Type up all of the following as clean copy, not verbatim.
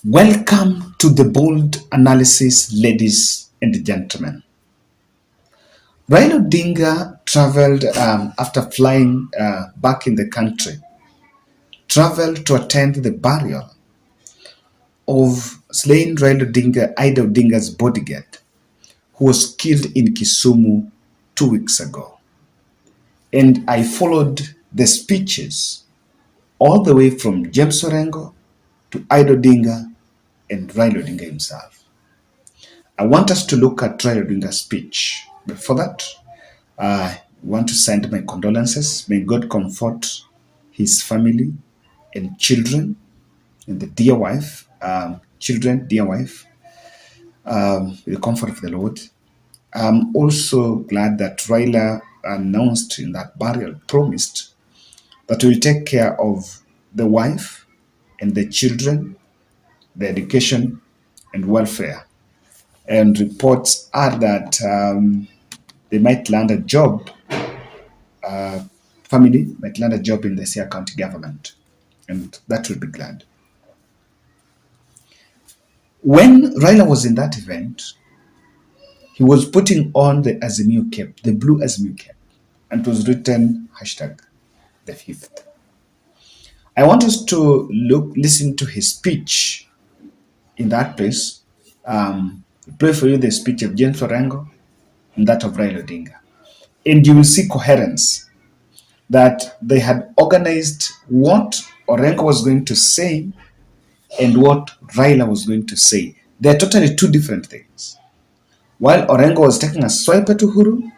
Welcome to the bold analysis, ladies and gentlemen. Raila Odinga traveled after flying back in the country, traveled to attend the burial of slain Raila Odinga, Ida Odinga's bodyguard, who was killed in Kisumu 2 weeks ago. And I followed the speeches all the way from James Orengo to Ida Odinga and Raila Odinga himself. I want us to look at Raila Odinga's speech. But for that, I want to send my condolences. May God comfort his family and children and the dear wife, dear wife, with the comfort of the Lord. I'm also glad that Raila announced in that burial, promised that he will take care of the wife and the children, the education and welfare. And reports are that they might land a job, family might land a job in the Sia County government, and that would be glad. When Raila was in that event, he was putting on the Azimio cap, the blue Azimio cap, and it was written #the fifth. I want us to listen to his speech in that place. Play for you the speech of James Orengo and that of Raila Odinga. And you will see coherence, that they had organized what Orengo was going to say and what Raila was going to say. They're totally two different things. While Orengo was taking a swipe at Uhuru,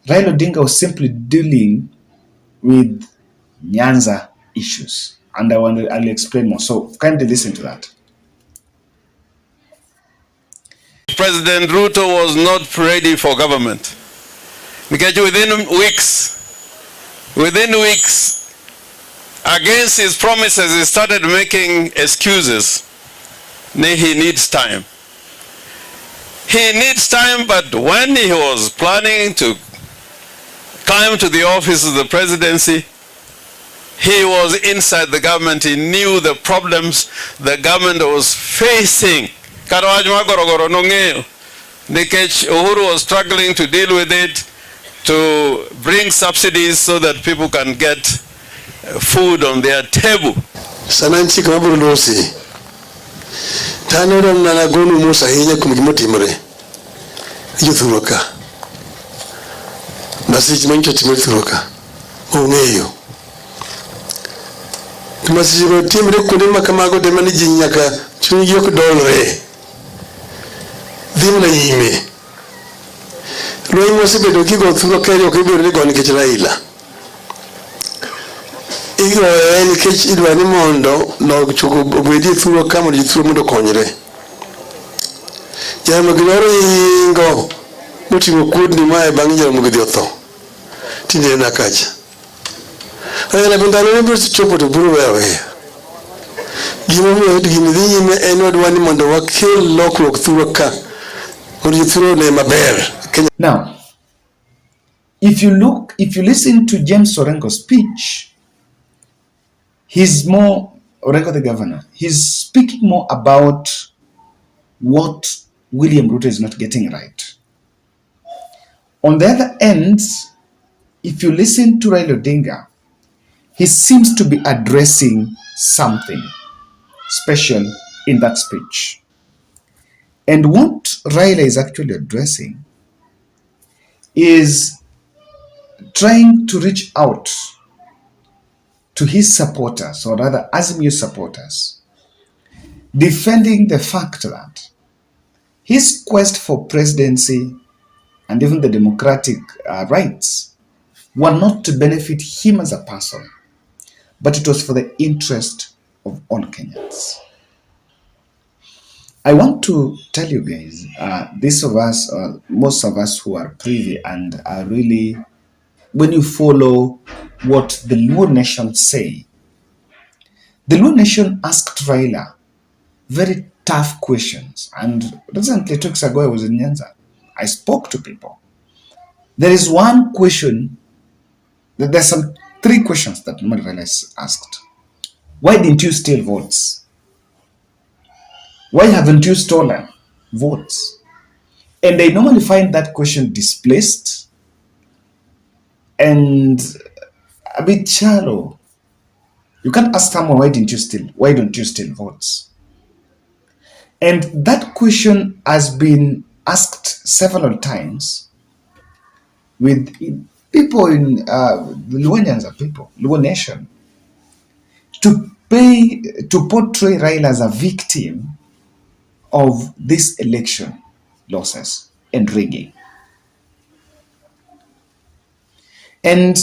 Raila Odinga was simply dealing with Nyanza issues. And I'll explain more. So kindly listen to that. President Ruto was not ready for government. Because within weeks, against his promises, he started making excuses. He needs time. He needs time, but when he was planning to climb to the office of the presidency, he was inside the government. He knew the problems the government was facing. Uhuru was struggling to deal with it, to bring subsidies so that people can get food on their table. Sananchi kama Burusi. Tanora na gonu Musa hinya kumgimotimore. Yuthuroka. Basi chimancho timothuroka. Ongeyo. Tumasijiro timre kudema kama go demani jinyaka chungiyo kudolre. Dhimna yime. Roi mwasi bedo kigo thuroka yo kibiru ni goni kichiraila. Igo eni kech idwani mondo no chuko obwedi thuro kama di thuro mondo konyre. Jama ginoro ingo mutimo kudni mae bangi jama gidi otho. Tinde na kacha. Ayana bindalo ni bursi chopo to buru wewe. Gimo mwe gimi dhinyi me eno dwani mondo wakil lokro thuro ka. Mondo thuro ne maber. Now, if you listen to James Orengo's speech, Orengo the governor, he's speaking more about what William Ruto is not getting right. On the other end, if you listen to Raila Odinga, he seems to be addressing something special in that speech. And what Raila is actually addressing is trying to reach out to his supporters, or rather Azimio supporters, defending the fact that his quest for presidency and even the democratic rights were not to benefit him as a person, but it was for the interest of all Kenyans. I want to tell you guys, most of us who are privy and are really, when you follow what the Luo Nation say, the Luo Nation asked Raila very tough questions. And recently, 2 weeks ago, I was in Nyanza. I spoke to people. There is one question, there's 3 questions that Raila is asked. Why didn't you steal votes? Why haven't you stolen votes? And they normally find that question displaced and a bit shallow. You can't ask someone, why didn't you steal? Why don't you steal votes? And that question has been asked several times with people in the Luoyans are people, Luo Nation, to portray Raila as a victim of this election losses and rigging. And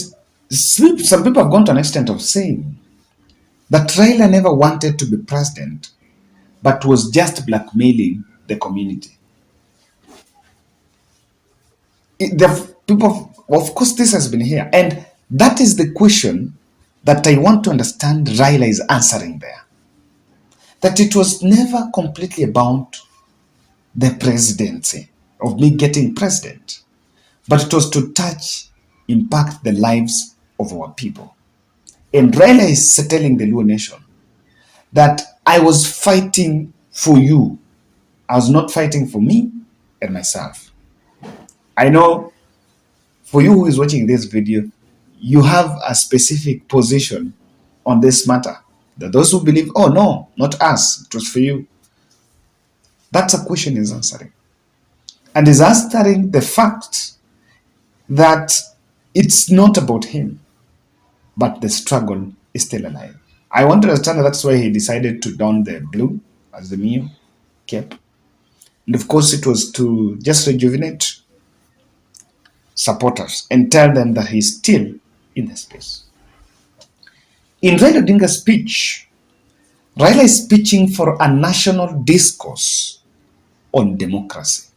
some people have gone to an extent of saying that Raila never wanted to be president, but was just blackmailing the community. The people, of course, this has been here. And that is the question that I want to understand Raila is answering there. That it was never completely about the presidency, of me getting president, but it was to touch, impact the lives of our people. And Raila is telling the Luo Nation that I was fighting for you. I was not fighting for me and myself. I know for you who is watching this video, you have a specific position on this matter. That those who believe, oh no, not us, it was for you. That's a question he's answering. And he's answering the fact that it's not about him, but the struggle is still alive. I want to understand that that's why he decided to don the blue as the Mio cape. And of course, it was to just rejuvenate supporters and tell them that he's still in the space. In Raila Odinga's speech, Raila is pitching for a national discourse on democracy.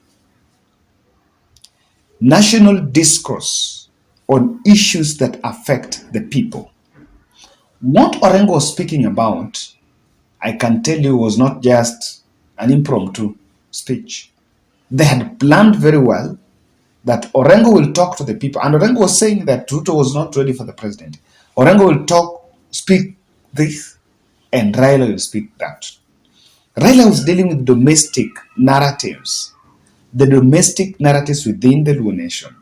National discourse on issues that affect the people. What Orengo was speaking about, I can tell you, was not just an impromptu speech. They had planned very well that Orengo will talk to the people. And Orengo was saying that Ruto was not ready for the president. Orengo will speak this, and Raila will speak that. Raila was dealing with domestic narratives, the domestic narratives within the Luo Nation.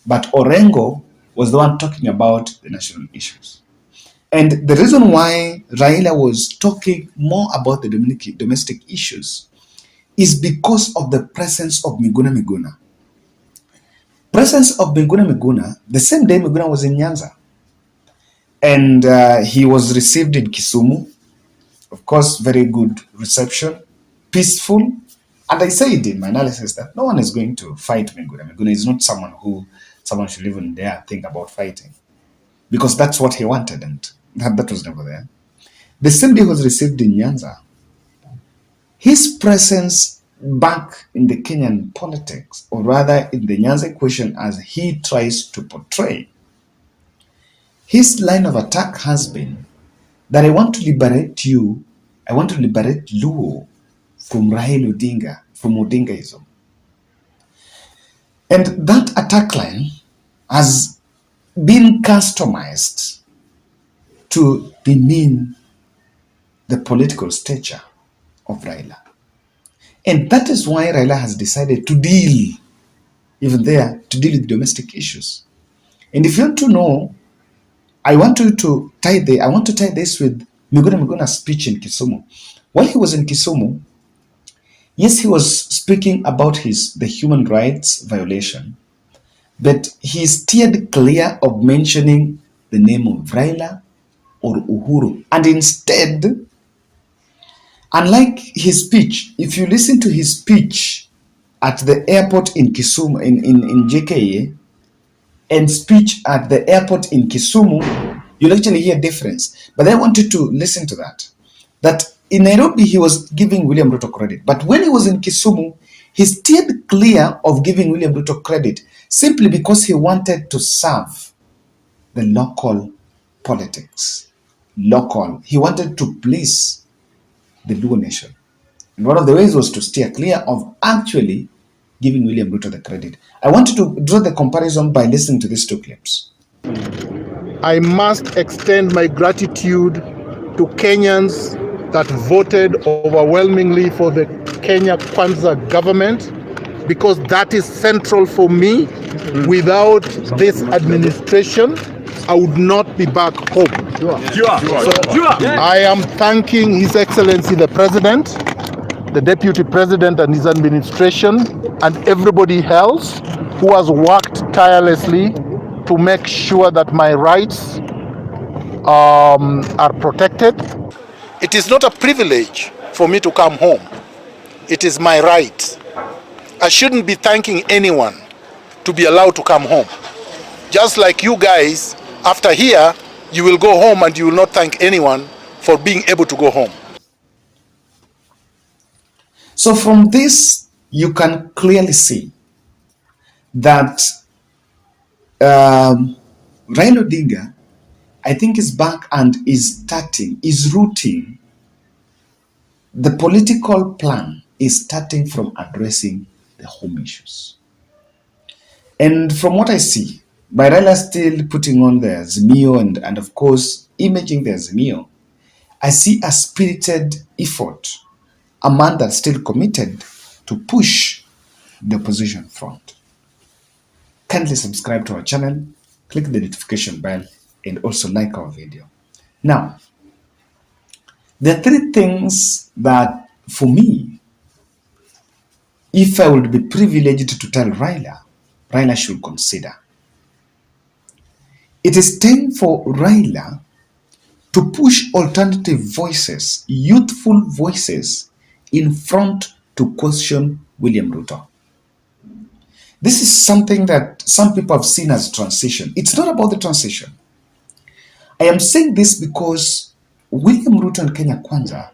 But Orengo was the one talking about the national issues. And the reason why Raila was talking more about the domestic issues is because of the presence of Miguna Miguna. Presence of Miguna Miguna, the same day Miguna was in Nyanza. And he was received in Kisumu. Of course, very good reception, peaceful. And I said in my analysis that no one is going to fight Miguna. Miguna is not someone should even dare think about fighting. Because that's what he wanted, and that was never there. The same day he was received in Nyanza, his presence back in the Kenyan politics, or rather in the Nyanza equation as he tries to portray, his line of attack has been that I want to liberate you, I want to liberate Luo from Raila Odinga, from Odingaism. And that attack line has been customized to demean the political stature of Raila. And that is why Raila has decided to deal, even there, to deal with domestic issues. And if you want to know, I want to tie this with Miguna Miguna's speech in Kisumu. While he was in Kisumu, yes, he was speaking about the human rights violation, but he steered clear of mentioning the name of Raila or Uhuru. And instead, unlike his speech, if you listen to his speech at the airport in Kisumu, in JKA, and speech at the airport in Kisumu, you'll actually hear a difference. But I wanted to listen to that. That in Nairobi, he was giving William Ruto credit. But when he was in Kisumu, he steered clear of giving William Ruto credit simply because he wanted to serve the local politics. Local. He wanted to please the Luo Nation. And one of the ways was to steer clear of actually giving William Ruto the credit. I wanted to draw the comparison by listening to these two clips. I must extend my gratitude to Kenyans that voted overwhelmingly for the Kenya Kwanza government, because that is central for me. Without this administration, I would not be back home. I am thanking His Excellency the President, the Deputy President and his administration, and everybody else who has worked tirelessly to make sure that my rights are protected. It is not a privilege for me to come home. It is my right. I shouldn't be thanking anyone to be allowed to come home. Just like you guys, after here, you will go home and you will not thank anyone for being able to go home. So from this, you can clearly see that Raila Odinga, I think, is back and is rooting the political plan is starting from addressing the home issues. And from what I see, by Raila still putting on the Azimio and of course imaging the Azimio, I see a spirited effort, a man that's still committed to push the opposition front. Kindly subscribe to our channel, click the notification bell, and also like our video. Now, there are three things that, for me, if I would be privileged to tell Raila should consider. It is time for Raila to push alternative voices, youthful voices, in front to question William Ruto. This is something that some people have seen as transition. It's not about the transition. I am saying this because William Ruto and Kenya Kwanza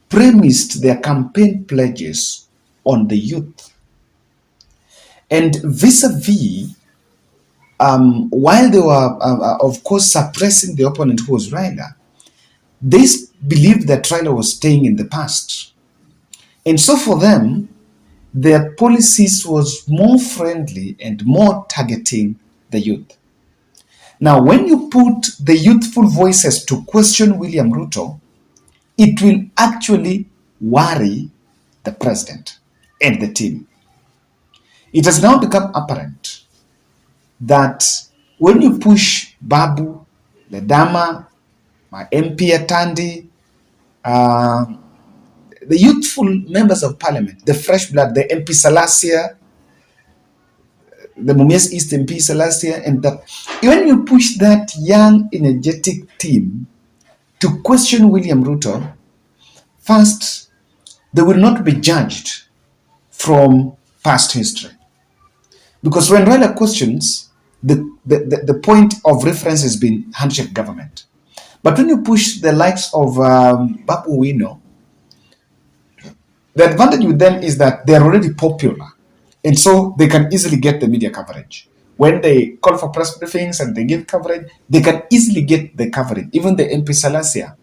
premised their campaign pledges on the youth. And vis-a-vis, while they were, of course, suppressing the opponent who was Raila, they believed that Raila was staying in the past. And so for them, their policies was more friendly and more targeting the youth. Now, when you put the youthful voices to question William Ruto, it will actually worry the president and the team. It has now become apparent that when you push Babu, Ledama, my MP Atandi, the youthful members of parliament, the fresh blood, the MP Salasia, the Mumias East MP Salasia, and that, when you push that young, energetic team to question William Ruto, first, they will not be judged from past history. Because when Raila questions, the point of reference has been handshake government. But when you push the likes of Babu Wino, the advantage with them is that they're already popular. And so they can easily get the media coverage. When they call for press briefings and they give coverage, they can easily get the coverage. Even the MP Salasia,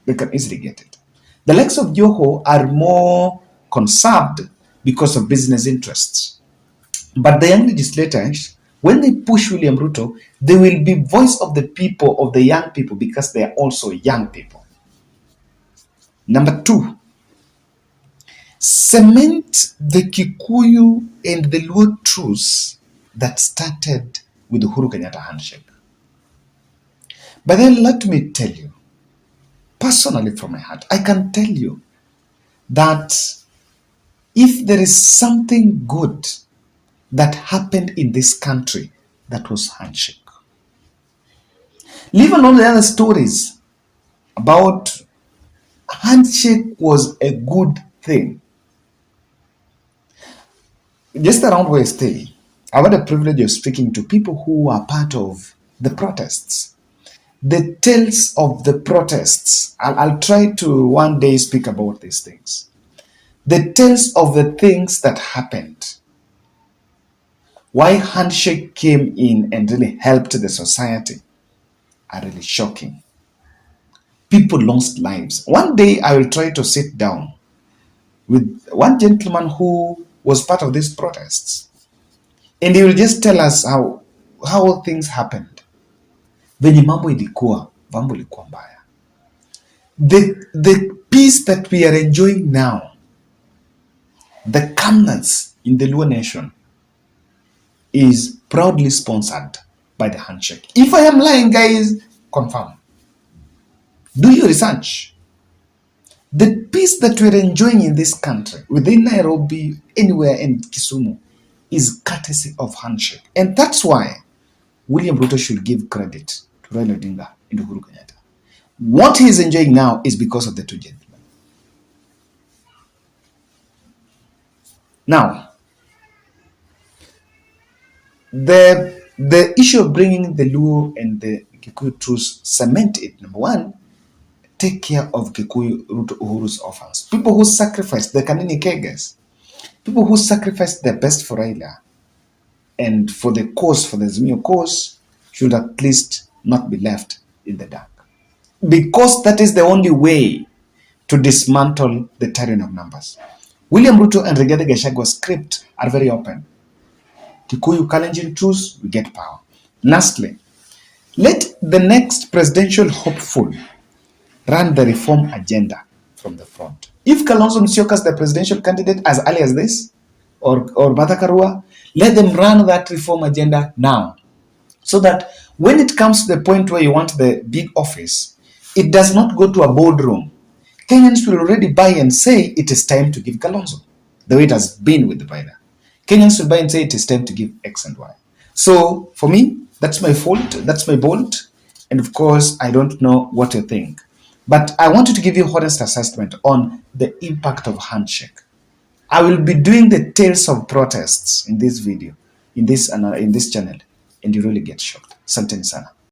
they can easily get it. The likes of Joho are more conserved because of business interests. But the young legislators, when they push William Ruto, they will be voice of the people, of the young people, because they are also young people. Number two, cement the Kikuyu and the Luo truce that started with the Uhuru Kenyatta handshake. But then let me tell you, personally from my heart, I can tell you that if there is something good that happened in this country, that was handshake. Leave alone the other stories about handshake was a good thing. Just around where I stay, I've had the privilege of speaking to people who are part of the protests. The tales of the protests, I'll try to one day speak about these things. The tales of the things that happened. Why handshake came in and really helped the society are really shocking. People lost lives. One day I will try to sit down with one gentleman who was part of these protests, and he will just tell us how things happened. Venye mambo ilikuwa, mambo ilikuwa mbaya. The peace that we are enjoying now, the calmness in the Luo nation, is proudly sponsored by the handshake. If I am lying, guys, confirm. Do your research. The peace that we're enjoying in this country, within Nairobi, anywhere in Kisumu, is courtesy of handshake. And that's why William Ruto should give credit to Raila Odinga and Uhuru Kenyatta. What he is enjoying now is because of the two gentlemen. Now, the issue of bringing the Luo and the Kikuyu truce cement it. Number one, take care of Kikuyu Ruto Uhuru's orphans. People who sacrificed the Kanini Kegas, people who sacrificed their best for Raila and for the cause, for the Azimio cause, should at least not be left in the dark. Because that is the only way to dismantle the tyranny of numbers. William Ruto and Rigathi Gachagwa's script are very open. Kikuyu Kalenjin truce, we get power. Lastly, let the next presidential hopeful run the reform agenda from the front. If Kalonzo Musyoka is the presidential candidate as early as this, or Martha Karua, let them run that reform agenda now. So that when it comes to the point where you want the big office, it does not go to a boardroom. Kenyans will already buy and say it is time to give Kalonzo, the way it has been with the Raila. Kenyans will buy and say it is time to give X and Y. So for me, that's my fault, that's my bolt. And of course, I don't know what you think. But I wanted to give you honest assessment on the impact of handshake. I will be doing the tales of protests in this video, in this channel, and you really get shocked. Asanteni sana.